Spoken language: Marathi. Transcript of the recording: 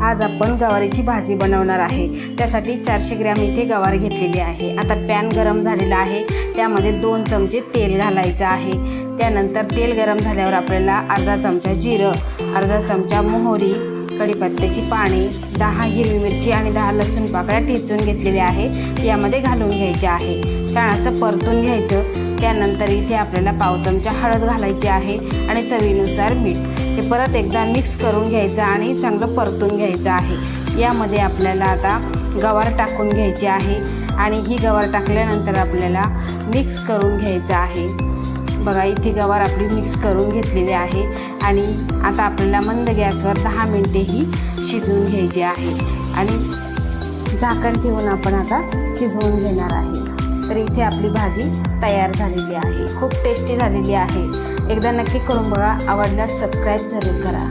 आज आपण गवारीची भाजी बनवणार आहे। त्यासाठी 400 ग्रॅम इथे गवार घेतलेली आहे। आता पॅन गरम झालेला आहे, त्यामध्ये 2 चमचे तेल घालायचं आहे। त्यानंतर तेल गरम झाल्यावर आपल्याला अर्धा चमचा जिरं, अर्धा चमचा मोहरी, कढीपत्त्याची पाने, 10 हिरवी मिरची आणि 10 लसूण पाकळ्या ठेचून घेतलेल्या आहे, यामध्ये घालून घ्यायचे आहे। छान असं परतून घ्यायचं। त्यानंतर इथे आपल्याला पाव चमचा हळद घालायची आहे आणि चवीनुसार मीठ। हे परत एकदा मिक्स करून घ्यायचं आणि चांगलं परतून घ्यायचं आहे। यामध्ये आपल्याला आता गवार टाकून घ्यायची आहे आणि ही गवार टाकल्यानंतर आपल्याला मिक्स करून घ्यायचं आहे। बघा इथे गवार आपली मिक्स करून घेतलेली आहे आणि आता आपल्याला मंद गॅसवर 10 मिनिटे ही शिजवून घ्यायची आहे आणि झाकण ठेवून आपण आता शिजवून घेणार आहे। तर इथे आपली भाजी तयार झालेली आहे, खूप टेस्टी झालेली आहे। एकदा नक्की करून बघा, आवडल्यास सबस्क्राईब जरूर करा।